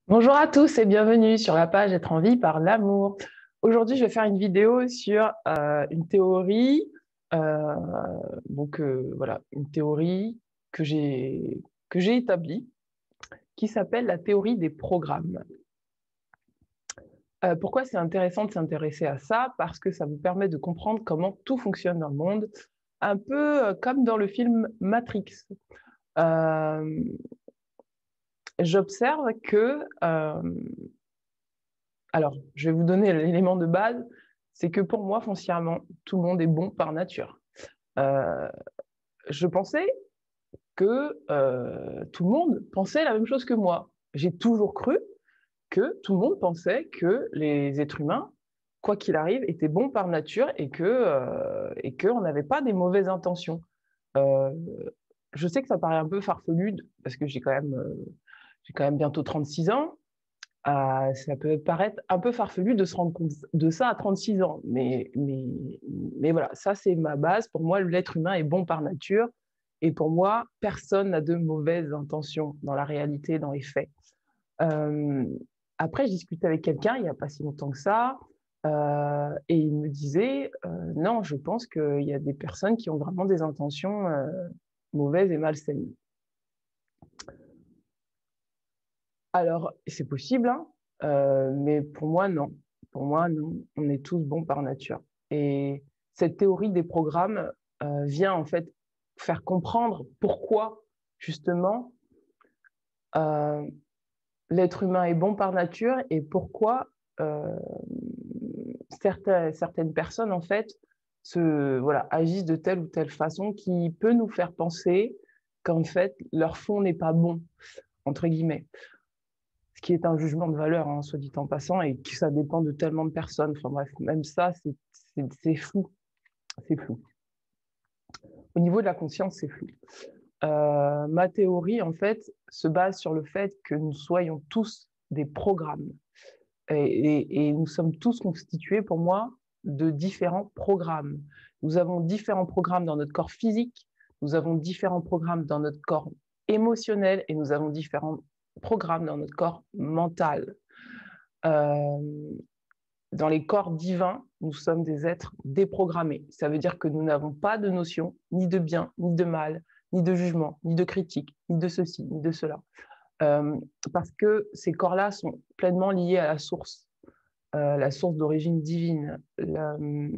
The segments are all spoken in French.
Bonjour à tous et bienvenue sur la page Être en vie par l'amour. Aujourd'hui, je vais faire une vidéo sur une théorie, euh, voilà, une théorie que j'ai établie qui s'appelle la théorie des programmes. Pourquoi c'est intéressant de s'intéresser à ça? Parce que ça vous permet de comprendre comment tout fonctionne dans le monde, un peu comme dans le film Matrix. Euh, J'observe que alors, je vais vous donner l'élément de base, c'est que pour moi, foncièrement, tout le monde est bon par nature. Euh, je pensais que tout le monde pensait la même chose que moi. J'ai toujours cru que tout le monde pensait que les êtres humains, quoi qu'il arrive, étaient bons par nature et qu'on n'avait pas des mauvaises intentions. Euh, je sais que ça paraît un peu farfelu parce que j'ai quand même bientôt 36 ans. Ça peut paraître un peu farfelu de se rendre compte de ça à 36 ans, mais voilà, ça c'est ma base. Pour moi, l'être humain est bon par nature, et pour moi, personne n'a de mauvaises intentions dans la réalité, dans les faits. Euh, Après, je discutais avec quelqu'un il n'y a pas si longtemps que ça, et il me disait, non, je pense qu'il y a des personnes qui ont vraiment des intentions mauvaises et malsaines. Alors, c'est possible, hein, mais pour moi, non. Pour moi, non. On est tous bons par nature. Et cette théorie des programmes vient en fait faire comprendre pourquoi, justement, euh, l'être humain est bon par nature et pourquoi euh, certaines personnes, en fait, voilà, agissent de telle ou telle façon qui peut nous faire penser qu'en fait, leur fond n'est pas bon, entre guillemets. Ce qui est un jugement de valeur, hein, soit dit en passant, et que ça dépend de tellement de personnes. Enfin bref, même ça, c'est flou. C'est flou. Au niveau de la conscience, c'est flou. Ma théorie, en fait, se base sur le fait que nous soyons tous des programmes. Et nous sommes tous constitués, pour moi, de différents programmes. Nous avons différents programmes dans notre corps physique, nous avons différents programmes dans notre corps émotionnel et nous avons différents programmes dans notre corps mental. Euh, Dans les corps divins, nous sommes des êtres déprogrammés. Ça veut dire que nous n'avons pas de notion ni de bien, ni de mal, ni de jugement, ni de critique, ni de ceci, ni de cela. Euh, Parce que ces corps-là sont pleinement liés à la source d'origine divine, ce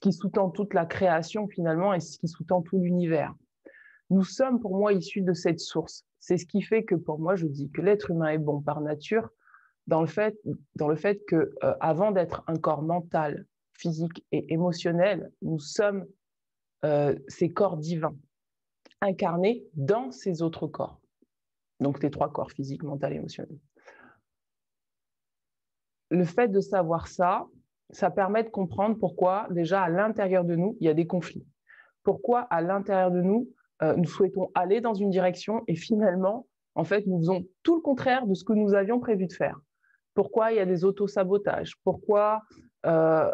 qui sous-tend toute la création finalement et ce qui sous-tend tout l'univers. Nous sommes pour moi issus de cette source. C'est ce qui fait que pour moi, je dis que l'être humain est bon par nature dans le fait, dans le fait que avant d'être un corps mental, physique et émotionnel, nous sommes ces corps divins incarnés dans ces autres corps. Donc les trois corps, physique, mental et émotionnel. Le fait de savoir ça, ça permet de comprendre pourquoi déjà à l'intérieur de nous, il y a des conflits. Pourquoi à l'intérieur de nous, nous souhaitons aller dans une direction et finalement, en fait, nous faisons tout le contraire de ce que nous avions prévu de faire. Pourquoi il y a des autosabotages, euh,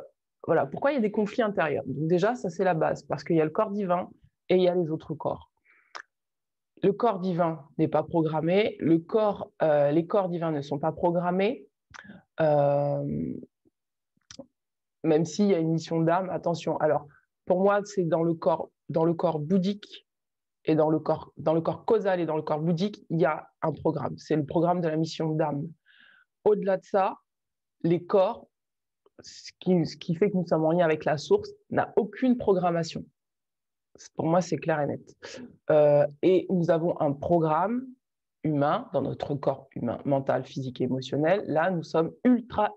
pourquoi il y a des conflits intérieurs. Donc déjà, ça c'est la base, parce qu'il y a le corps divin et il y a les autres corps. Le corps divin n'est pas programmé, les corps divins ne sont pas programmés, euh, même s'il y a une mission d'âme, attention. Alors, pour moi, c'est dans le corps bouddhique et dans le corps causal et dans le corps bouddhique, il y a un programme. C'est le programme de la mission d'âme. Au-delà de ça, les corps, ce qui fait que nous sommes en lien avec la source, n'a aucune programmation. Pour moi, c'est clair et net. Et nous avons un programme humain dans notre corps humain, mental, physique et émotionnel. Là, nous sommes ultra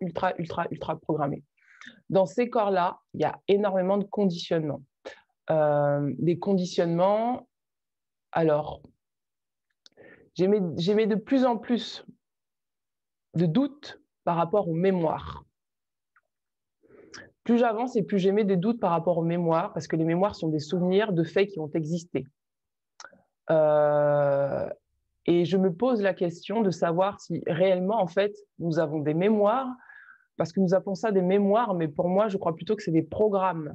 programmés. Dans ces corps-là, il y a énormément de conditionnements. Des conditionnements, alors, j'émets de plus en plus de doutes par rapport aux mémoires. Plus j'avance et plus j'émets des doutes par rapport aux mémoires, parce que les mémoires sont des souvenirs de faits qui ont existé. Euh, et je me pose la question de savoir si réellement, en fait, nous avons des mémoires, parce que nous appelons ça des mémoires, mais pour moi, je crois plutôt que c'est des programmes.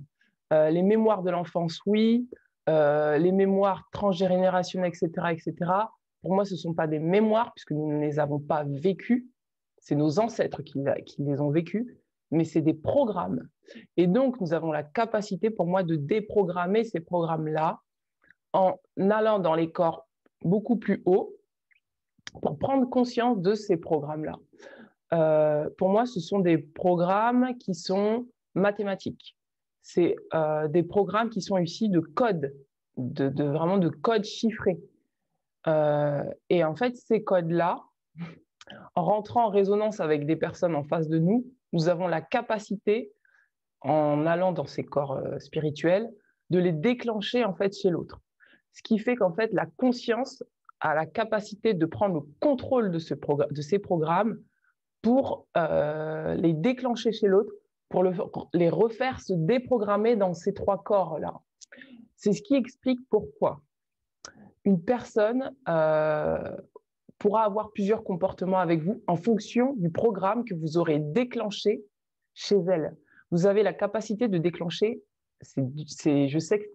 Les mémoires de l'enfance, oui. Les mémoires transgénérationnelles, etc., etc. Pour moi, ce ne sont pas des mémoires, puisque nous ne les avons pas vécues. C'est nos ancêtres qui les ont vécues, mais c'est des programmes. Et donc, nous avons la capacité, pour moi, de déprogrammer ces programmes-là en allant dans les corps beaucoup plus hauts pour prendre conscience de ces programmes-là. Pour moi, ce sont des programmes qui sont mathématiques. C'est des programmes qui sont issus de codes, vraiment de codes chiffrés. Et en fait, ces codes-là, en rentrant en résonance avec des personnes en face de nous, nous avons la capacité, en allant dans ces corps spirituels, de les déclencher en fait chez l'autre. Ce qui fait qu'en fait, la conscience a la capacité de prendre le contrôle de ces programmes pour les déclencher chez l'autre, pour les refaire se déprogrammer dans ces trois corps-là. C'est ce qui explique pourquoi une personne pourra avoir plusieurs comportements avec vous en fonction du programme que vous aurez déclenché chez elle. Vous avez la capacité de déclencher, je sais que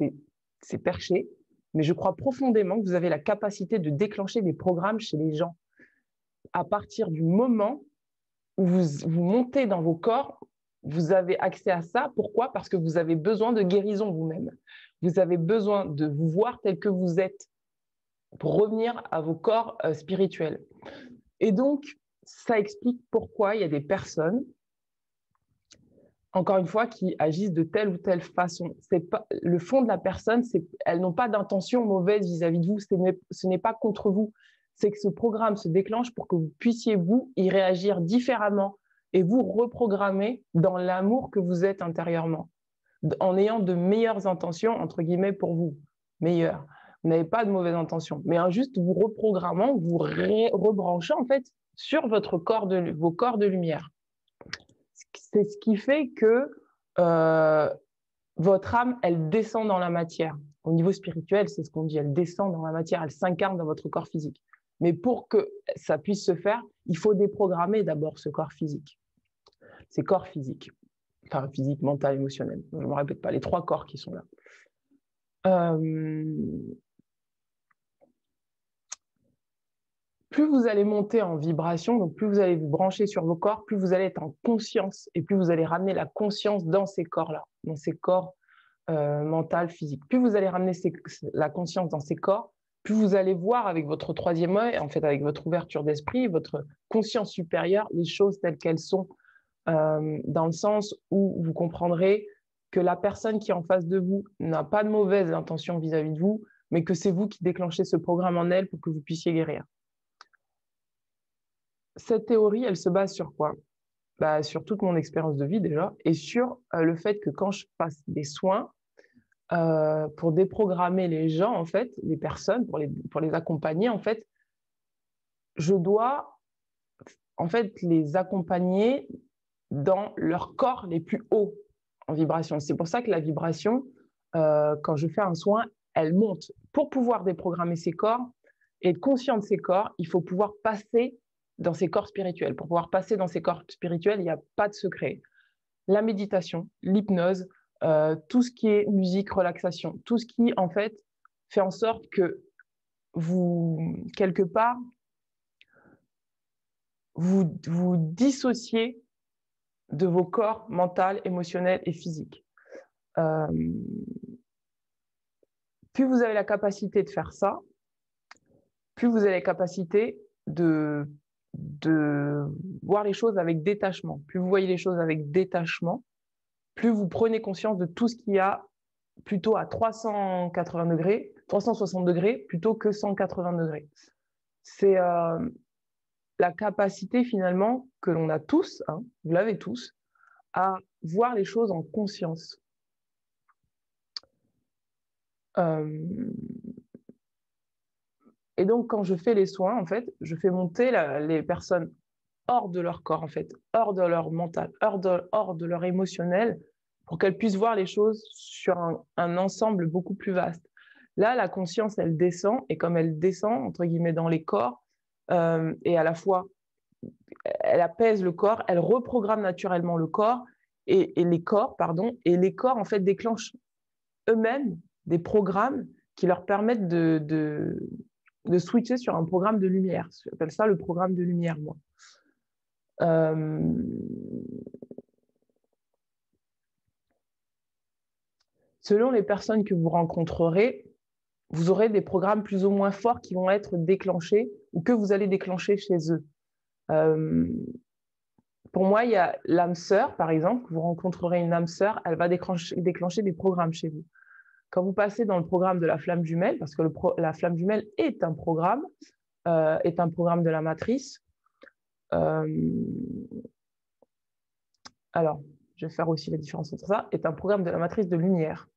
c'est perché, mais je crois profondément que vous avez la capacité de déclencher des programmes chez les gens. À partir du moment où vous montez dans vos corps, vous avez accès à ça. Pourquoi? Parce que vous avez besoin de guérison vous-même. Vous avez besoin de vous voir tel que vous êtes pour revenir à vos corps spirituels. Et donc, ça explique pourquoi il y a des personnes, encore une fois, qui agissent de telle ou telle façon. Le fond de la personne, elles n'ont pas d'intention mauvaise vis-à-vis de vous, ce n'est pas contre vous. C'est que ce programme se déclenche pour que vous puissiez, vous, y réagir différemment et vous reprogrammer dans l'amour que vous êtes intérieurement, en ayant de meilleures intentions, entre guillemets, pour vous, meilleures. Vous n'avez pas de mauvaises intentions, mais juste vous reprogrammant, vous rebranchant en fait sur vos corps de lumière. C'est ce qui fait que votre âme, elle descend dans la matière. Au niveau spirituel, c'est ce qu'on dit, elle descend dans la matière, elle s'incarne dans votre corps physique. Mais pour que ça puisse se faire, il faut déprogrammer d'abord ce corps physique. Ces corps physiques, enfin physique, mental, émotionnel. Je ne me répète pas, les trois corps qui sont là. Plus vous allez monter en vibration, donc plus vous allez vous brancher sur vos corps, plus vous allez être en conscience et plus vous allez ramener la conscience dans ces corps-là, dans ces corps mental, physique. Plus vous allez ramener la conscience dans ces corps, plus vous allez voir avec votre troisième œil, en fait avec votre ouverture d'esprit, votre conscience supérieure, les choses telles qu'elles sont, dans le sens où vous comprendrez que la personne qui est en face de vous n'a pas de mauvaise intention vis-à-vis de vous, mais que c'est vous qui déclenchez ce programme en elle pour que vous puissiez guérir. Cette théorie, elle se base sur quoi? Sur toute mon expérience de vie déjà, et sur le fait que quand je passe des soins pour déprogrammer les gens, en fait, les personnes, pour les accompagner, en fait, je dois en fait les accompagner dans leur corps les plus hauts en vibration. C'est pour ça que la vibration, quand je fais un soin, elle monte. Pour pouvoir déprogrammer ces corps et être conscient de ces corps, il faut pouvoir passer dans ces corps spirituels. Pour pouvoir passer dans ces corps spirituels, il n'y a pas de secret. La méditation, l'hypnose, tout ce qui est musique, relaxation, tout ce qui, en fait, fait en sorte que vous, quelque part, vous dissociez de vos corps mental, émotionnel et physique. Plus vous avez la capacité de faire ça, plus vous avez la capacité de voir les choses avec détachement. Plus vous voyez les choses avec détachement, plus vous prenez conscience de tout ce qu'il y a plutôt à 380 degrés, 360 degrés plutôt que 180 degrés. C'est la capacité finalement que l'on a tous, hein, vous l'avez tous, à voir les choses en conscience. Et donc, quand je fais les soins, en fait, je fais monter les personnes hors de leur corps, en fait, hors de leur mental, hors de leur émotionnel, pour qu'elles puissent voir les choses sur un ensemble beaucoup plus vaste. Là, la conscience, elle descend, et comme elle descend, entre guillemets, dans les corps, et à la fois, elle apaise le corps, elle reprogramme naturellement le corps, et les corps, en fait, déclenchent eux-mêmes des programmes qui leur permettent de switcher sur un programme de lumière. J'appelle ça le programme de lumière, moi. Selon les personnes que vous rencontrerez, vous aurez des programmes plus ou moins forts qui vont être déclenchés ou que vous allez déclencher chez eux. Pour moi, il y a l'âme sœur, par exemple. Vous rencontrerez une âme sœur, elle va déclencher des programmes chez vous. Quand vous passez dans le programme de la flamme jumelle, parce que la flamme jumelle est un programme de la matrice. Alors, je vais faire aussi la différence entre ça, est un programme de la matrice de lumière.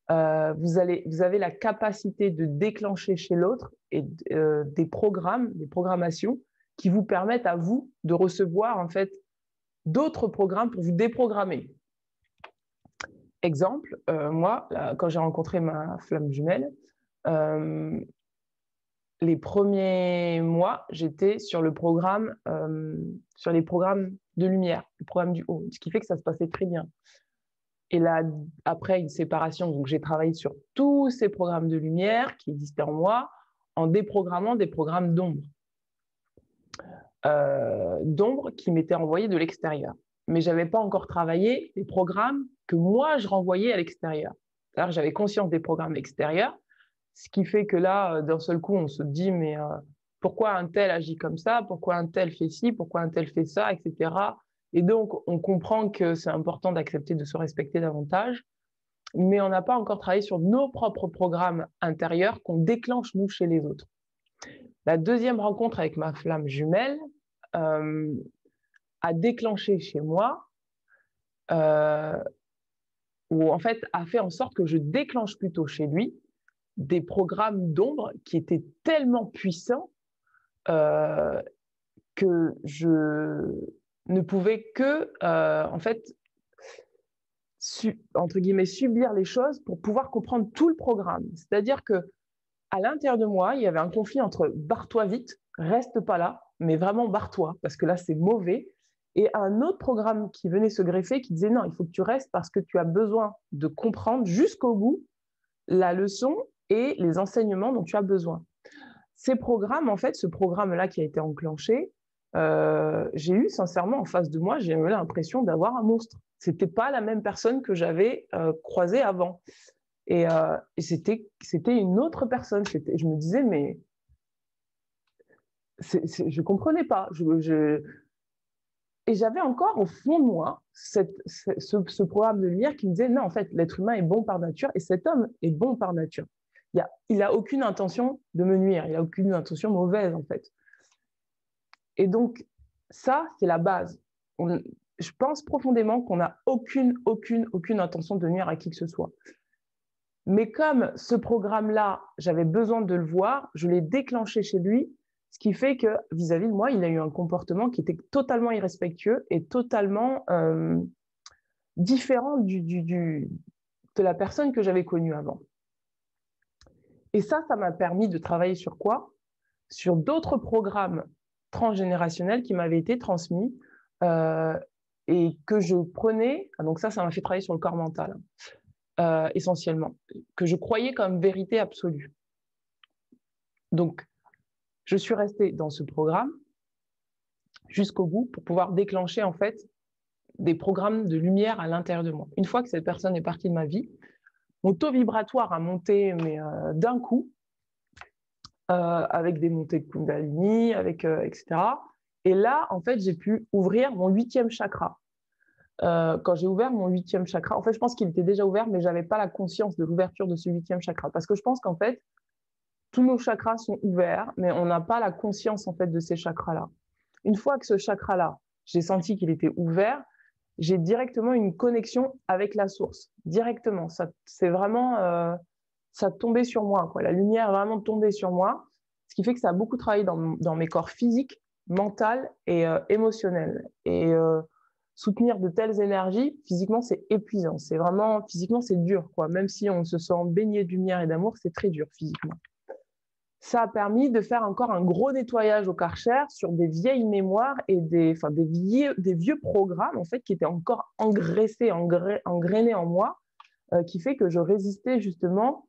Vous avez la capacité de déclencher chez l'autre des programmations qui vous permettent à vous de recevoir en fait d'autres programmes pour vous déprogrammer. Exemple, moi, là, quand j'ai rencontré ma flamme jumelle, les premiers mois, j'étais sur les programmes de lumière, le programme du haut, ce qui fait que ça se passait très bien. Et là, après une séparation, donc j'ai travaillé sur tous ces programmes de lumière qui existaient en moi, en déprogrammant des programmes d'ombre qui m'étaient envoyés de l'extérieur. Mais je n'avais pas encore travaillé les programmes que moi, je renvoyais à l'extérieur. C'est-à-dire que j'avais conscience des programmes extérieurs, ce qui fait que là, d'un seul coup, on se dit, mais pourquoi un tel agit comme ça? Pourquoi un tel fait ci? Pourquoi un tel fait ça? Etc. Et donc, on comprend que c'est important d'accepter de se respecter davantage, mais on n'a pas encore travaillé sur nos propres programmes intérieurs qu'on déclenche, nous, chez les autres. La deuxième rencontre avec ma flamme jumelle a déclenché chez moi, ou en fait a fait en sorte que je déclenche plutôt chez lui des programmes d'ombre qui étaient tellement puissants que je ne pouvais que, en fait, entre guillemets, subir les choses pour pouvoir comprendre tout le programme. C'est-à-dire que à l'intérieur de moi, il y avait un conflit entre barre-toi vite, reste pas là, mais vraiment barre-toi, parce que là, c'est mauvais. Et un autre programme qui venait se greffer qui disait non, il faut que tu restes parce que tu as besoin de comprendre jusqu'au bout la leçon et les enseignements dont tu as besoin. Ces programmes, en fait, ce programme-là qui a été enclenché, j'ai eu sincèrement en face de moi, j'ai eu l'impression d'avoir un monstre. C'était pas la même personne que j'avais croisée avant. Et c'était une autre personne. Je me disais, mais je ne comprenais pas. Et j'avais encore au fond de moi ce programme de lumière qui me disait, non, en fait, l'être humain est bon par nature et cet homme est bon par nature. Il n'a aucune intention de me nuire, il n'a aucune intention mauvaise, en fait. Et donc, ça, c'est la base. Je pense profondément qu'on n'a aucune intention de nuire à qui que ce soit. Mais comme ce programme-là, j'avais besoin de le voir, je l'ai déclenché chez lui, ce qui fait que vis-à-vis de moi, il a eu un comportement qui était totalement irrespectueux et totalement différent de la personne que j'avais connue avant. Et ça m'a permis de travailler sur quoi? Sur d'autres programmes transgénérationnels qui m'avaient été transmis et que je prenais. Donc ça m'a fait travailler sur le corps mental. Essentiellement, que je croyais comme vérité absolue. Donc, je suis restée dans ce programme jusqu'au bout pour pouvoir déclencher en fait des programmes de lumière à l'intérieur de moi. Une fois que cette personne est partie de ma vie, mon taux vibratoire a monté mais d'un coup, avec des montées de Kundalini, etc. Et là, en fait, j'ai pu ouvrir mon 8e chakra. Quand j'ai ouvert mon 8e chakra, en fait, je pense qu'il était déjà ouvert, mais je n'avais pas la conscience de l'ouverture de ce 8e chakra. Parce que je pense qu'en fait, tous nos chakras sont ouverts, mais on n'a pas la conscience en fait de ces chakras-là. Une fois que ce chakra-là, j'ai senti qu'il était ouvert, j'ai directement une connexion avec la source. Directement. C'est vraiment, ça tombait sur moi, quoi. La lumière est vraiment tombée sur moi, ce qui fait que ça a beaucoup travaillé dans mes corps physiques, mental et émotionnel. Et soutenir de telles énergies, physiquement, c'est épuisant. C'est vraiment, physiquement, c'est dur, quoi. Même si on se sent baigné de lumière et d'amour, c'est très dur physiquement. Ça a permis de faire encore un gros nettoyage au Karcher sur des vieilles mémoires et des vieux programmes en fait, qui étaient encore engraissés, engrainés en moi, qui fait que je résistais justement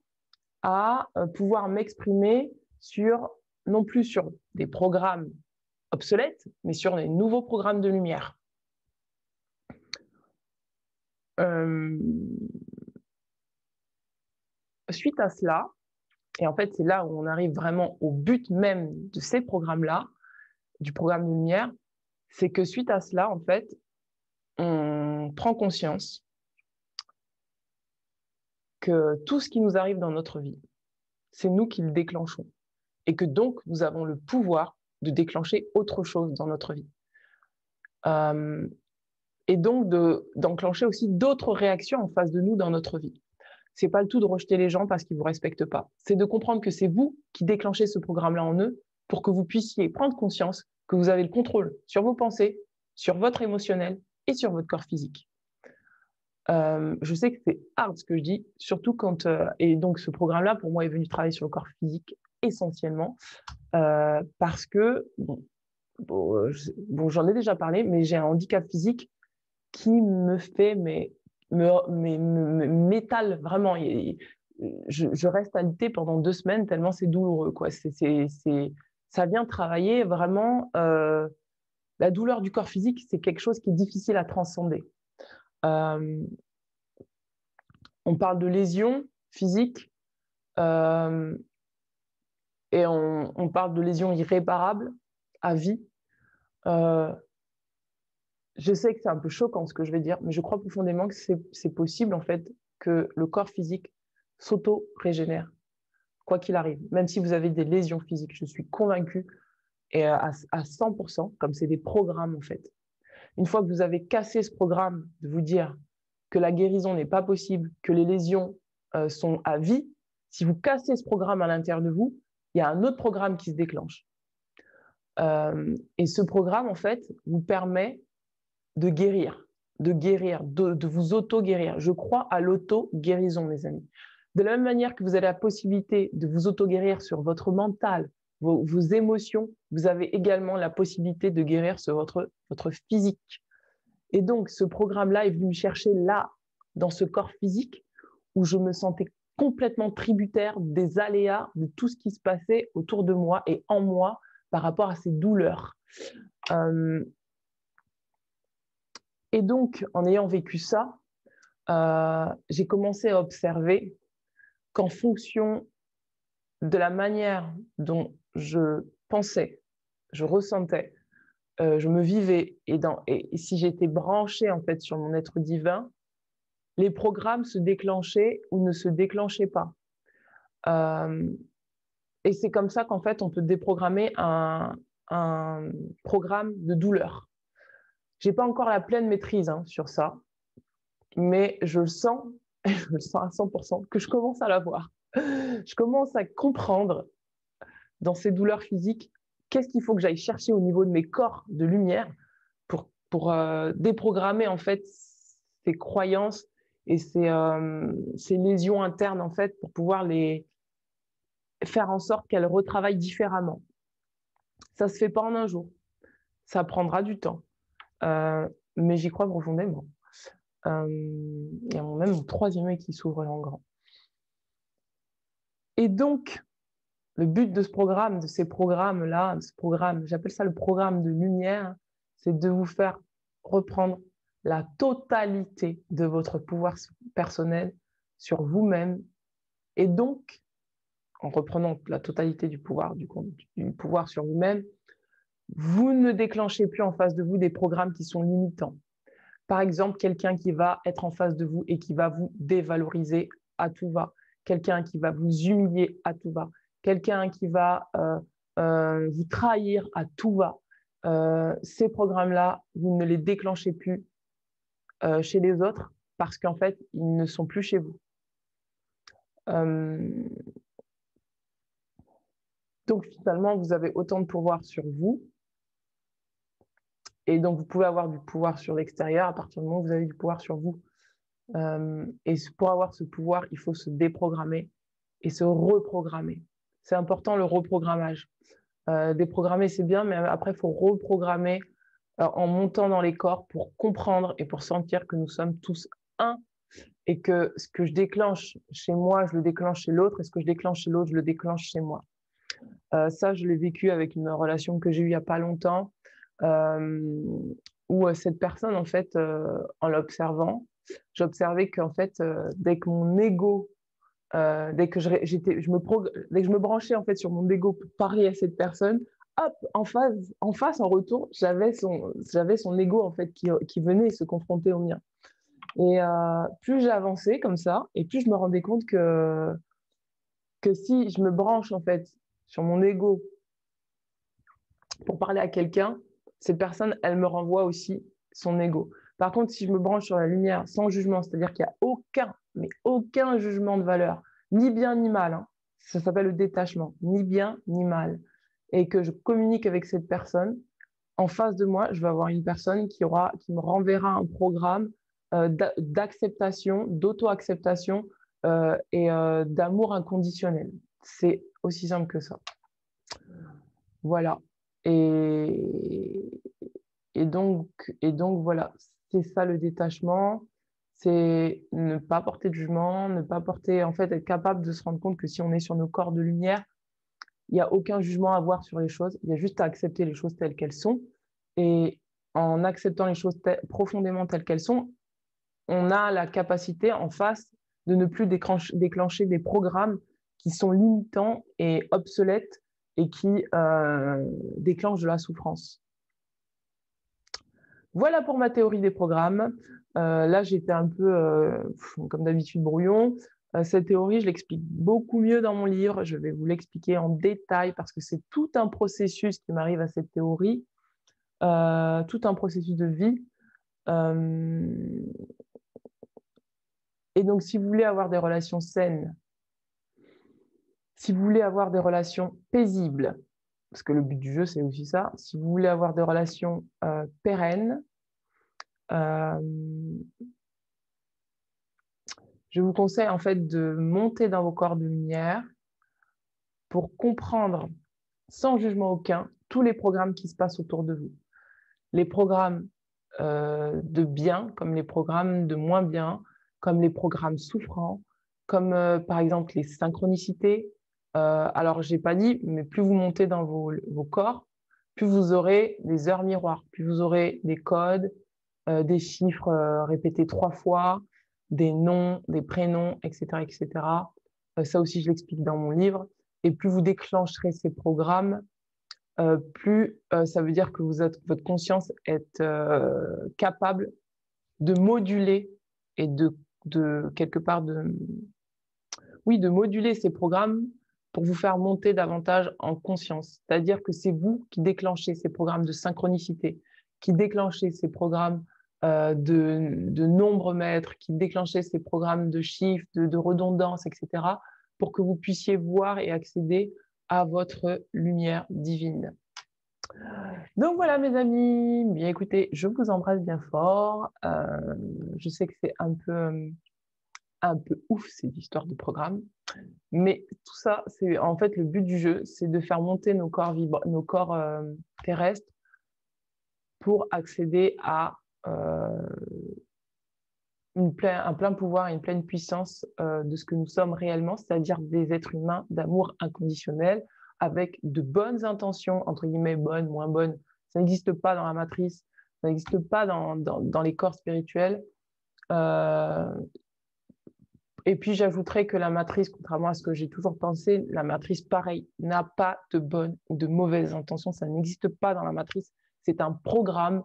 à pouvoir m'exprimer sur non plus sur des programmes obsolètes, mais sur des nouveaux programmes de lumière. Suite à cela, et en fait c'est là où on arrive vraiment au but même de ces programmes-là, du programme de lumière, c'est que suite à cela, en fait, on prend conscience que tout ce qui nous arrive dans notre vie, c'est nous qui le déclenchons. Et que donc, nous avons le pouvoir de déclencher autre chose dans notre vie. Et donc, d'enclencher aussi d'autres réactions en face de nous dans notre vie. Ce n'est pas le tout de rejeter les gens parce qu'ils ne vous respectent pas. C'est de comprendre que c'est vous qui déclenchez ce programme-là en eux pour que vous puissiez prendre conscience que vous avez le contrôle sur vos pensées, sur votre émotionnel et sur votre corps physique. Je sais que c'est hard ce que je dis, surtout quand... et donc, ce programme-là, pour moi, est venu travailler sur le corps physique essentiellement, parce que, j'en ai déjà parlé, mais j'ai un handicap physique qui me fait, m'étale vraiment. Je reste alitée pendant 2 semaines tellement c'est douloureux, quoi. Ça vient travailler vraiment... la douleur du corps physique, c'est quelque chose qui est difficile à transcender. On parle de lésions physiques et on parle de lésions irréparables à vie. Je sais que c'est un peu choquant ce que je vais dire, mais je crois profondément que c'est possible en fait que le corps physique s'auto-régénère, quoi qu'il arrive. Même si vous avez des lésions physiques, je suis convaincue, et à 100%, comme c'est des programmes en fait. Une fois que vous avez cassé ce programme de vous dire que la guérison n'est pas possible, que les lésions sont à vie, si vous cassez ce programme à l'intérieur de vous, il y a un autre programme qui se déclenche. Et ce programme, en fait, vous permet de guérir, de vous auto-guérir. Je crois à l'auto-guérison, mes amis. De la même manière que vous avez la possibilité de vous auto-guérir sur votre mental, vos émotions, vous avez également la possibilité de guérir sur votre physique. Et donc, ce programme-là est venu me chercher là, dans ce corps physique, où je me sentais complètement tributaire des aléas, de tout ce qui se passait autour de moi et en moi par rapport à ces douleurs. Et donc, en ayant vécu ça, j'ai commencé à observer qu'en fonction de la manière dont je pensais, je ressentais, je me vivais, et si j'étais branchée en fait sur mon être divin, les programmes se déclenchaient ou ne se déclenchaient pas. Et c'est comme ça qu'en fait, on peut déprogrammer un programme de douleur. Je n'ai pas encore la pleine maîtrise sur ça, mais je le sens à 100%, que je commence à l'avoir. Je commence à comprendre dans ces douleurs physiques qu'est-ce qu'il faut que j'aille chercher au niveau de mes corps de lumière pour déprogrammer en fait ces croyances et ces lésions internes en fait pour pouvoir les faire en sorte qu'elles retravaillent différemment. Ça ne se fait pas en un jour. Ça prendra du temps. Mais j'y crois profondément. Il y a même mon 3e œil qui s'ouvre en grand. Et donc, le but de ce programme, de ces programmes-là, de ce programme, j'appelle ça le programme de lumière, c'est de vous faire reprendre la totalité de votre pouvoir personnel sur vous-même. Et donc, en reprenant la totalité du pouvoir sur vous-même, vous ne déclenchez plus en face de vous des programmes qui sont limitants. Par exemple, quelqu'un qui va être en face de vous et qui va vous dévaloriser à tout va, quelqu'un qui va vous humilier à tout va, quelqu'un qui va vous trahir à tout va. Ces programmes-là, vous ne les déclenchez plus chez les autres parce qu'en fait, ils ne sont plus chez vous. Donc, finalement, vous avez autant de pouvoir sur vous. Et donc, vous pouvez avoir du pouvoir sur l'extérieur à partir du moment où vous avez du pouvoir sur vous. Et pour avoir ce pouvoir, il faut se déprogrammer et se reprogrammer. C'est important le reprogrammage. Déprogrammer, c'est bien, mais après, il faut reprogrammer en montant dans les corps pour comprendre et pour sentir que nous sommes tous un et que ce que je déclenche chez moi, je le déclenche chez l'autre et ce que je déclenche chez l'autre, je le déclenche chez moi. Ça, je l'ai vécu avec une relation que j'ai eue il n'y a pas longtemps, où cette personne, en fait, en l'observant, j'observais qu'en fait, dès que mon ego, dès que dès que je me branchais en fait sur mon ego pour parler à cette personne, hop, en face, en retour, j'avais son ego en fait qui venait se confronter au mien. Et plus j'avançais comme ça, et plus je me rendais compte que si je me branche en fait sur mon ego pour parler à quelqu'un, cette personne, elle me renvoie aussi son ego. Par contre, si je me branche sur la lumière sans jugement, c'est-à-dire qu'il n'y a aucun, mais aucun jugement de valeur, ni bien ni mal, hein, ça s'appelle le détachement, ni bien ni mal, et que je communique avec cette personne, en face de moi, je vais avoir une personne qui me renverra un programme d'acceptation, d'auto-acceptation et d'amour inconditionnel. C'est aussi simple que ça. Voilà. Et, et donc, et donc, voilà, c'est ça le détachement, c'est ne pas porter de jugement, ne pas porter, en fait, être capable de se rendre compte que si on est sur nos corps de lumière, il n'y a aucun jugement à avoir sur les choses, il y a juste à accepter les choses telles qu'elles sont. Et en acceptant les choses profondément telles qu'elles sont, on a la capacité en face de ne plus déclencher des programmes qui sont limitants et obsolètes et qui déclenchent de la souffrance. Voilà pour ma théorie des programmes. Là, j'étais un peu, comme d'habitude, brouillon. Cette théorie, je l'explique beaucoup mieux dans mon livre. Je vais vous l'expliquer en détail parce que c'est tout un processus qui m'arrive à cette théorie, tout un processus de vie. Et donc, si vous voulez avoir des relations saines, si vous voulez avoir des relations paisibles, parce que le but du jeu, c'est aussi ça, si vous voulez avoir des relations pérennes, je vous conseille en fait de monter dans vos corps de lumière pour comprendre sans jugement aucun tous les programmes qui se passent autour de vous. Les programmes de bien, comme les programmes de moins bien, comme les programmes souffrants, comme par exemple les synchronicités. Alors, je n'ai pas dit, mais plus vous montez dans vos corps, plus vous aurez des heures miroirs, plus vous aurez des codes, des chiffres répétés 3 fois, des noms, des prénoms, etc., etc. Ça aussi, je l'explique dans mon livre. Et plus vous déclencherez ces programmes, plus ça veut dire que votre conscience est capable de moduler et de quelque part de moduler ces programmes pour vous faire monter davantage en conscience. C'est-à-dire que c'est vous qui déclenchez ces programmes de synchronicité, qui déclenchez ces programmes de nombre mètres, qui déclenchez ces programmes de chiffres, de redondance, etc., pour que vous puissiez voir et accéder à votre lumière divine. Donc voilà mes amis, bien écoutez, je vous embrasse bien fort. Je sais que c'est un peu ouf cette histoire de programme, mais tout ça, c'est en fait le but du jeu, c'est de faire monter nos corps terrestres pour accéder à un plein pouvoir et une pleine puissance de ce que nous sommes réellement, c'est-à-dire des êtres humains d'amour inconditionnel, avec de bonnes intentions, entre guillemets, bonnes, moins bonnes. Ça n'existe pas dans la matrice, ça n'existe pas dans les corps spirituels. Et puis j'ajouterais que la matrice, contrairement à ce que j'ai toujours pensé, la matrice, pareil, n'a pas de bonnes ou de mauvaises intentions, ça n'existe pas dans la matrice. C'est un programme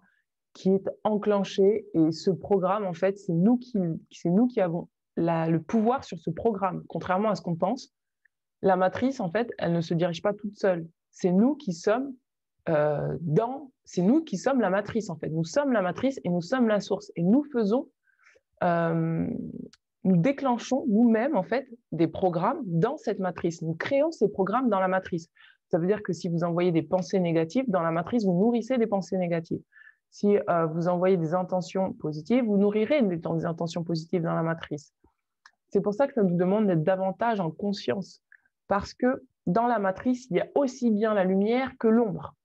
qui est enclenché et ce programme, en fait, c'est nous qui avons le pouvoir sur ce programme. Contrairement à ce qu'on pense, la matrice, en fait, elle ne se dirige pas toute seule. C'est nous qui sommes c'est nous qui sommes la matrice, en fait. Nous sommes la matrice et nous sommes la source. Et nous nous déclenchons nous-mêmes, en fait, des programmes dans cette matrice. Nous créons ces programmes dans la matrice. Ça veut dire que si vous envoyez des pensées négatives, dans la matrice, vous nourrissez des pensées négatives. Si vous envoyez des intentions positives, vous nourrirez des intentions positives dans la matrice. C'est pour ça que ça nous demande d'être davantage en conscience. Parce que dans la matrice, il y a aussi bien la lumière que l'ombre.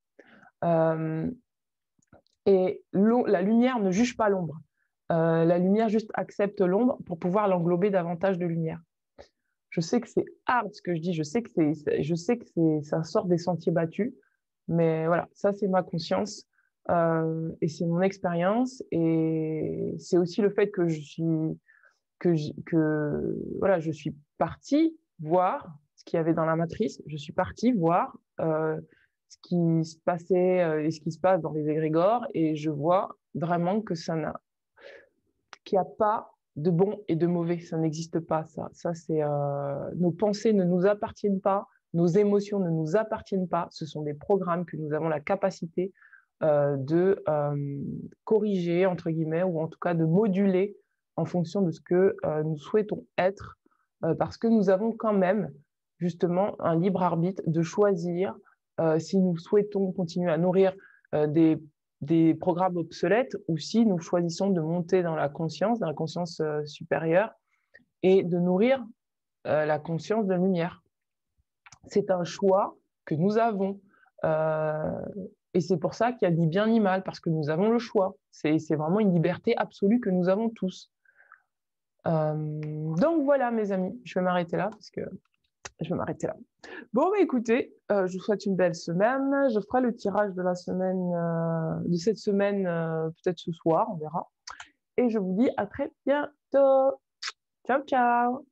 Et la lumière ne juge pas l'ombre. La lumière juste accepte l'ombre pour pouvoir l'englober davantage de lumière. Je sais que c'est hard ce que je dis, je sais que ça sort des sentiers battus, mais voilà, ça c'est ma conscience et c'est mon expérience et c'est aussi le fait voilà, je suis partie voir ce qu'il y avait dans la matrice, je suis partie voir ce qui se passait et ce qui se passe dans les égrégores et je vois vraiment que qu'il n'y a pas de bon et de mauvais, ça n'existe pas, ça. Ça, c'est nos pensées ne nous appartiennent pas, nos émotions ne nous appartiennent pas. Ce sont des programmes que nous avons la capacité de corriger, entre guillemets, ou en tout cas de moduler en fonction de ce que nous souhaitons être, parce que nous avons quand même justement un libre arbitre de choisir si nous souhaitons continuer à nourrir des programmes obsolètes ou si nous choisissons de monter dans la conscience supérieure et de nourrir la conscience de lumière. C'est un choix que nous avons. Et c'est pour ça qu'il y a ni bien ni mal, parce que nous avons le choix. C'est vraiment une liberté absolue que nous avons tous. Donc voilà, mes amis, je vais m'arrêter là, parce que je vais m'arrêter là. Bon, bah, écoutez, je vous souhaite une belle semaine. Je ferai le tirage de la semaine, de cette semaine, peut-être ce soir, on verra. Et je vous dis à très bientôt. Ciao, ciao!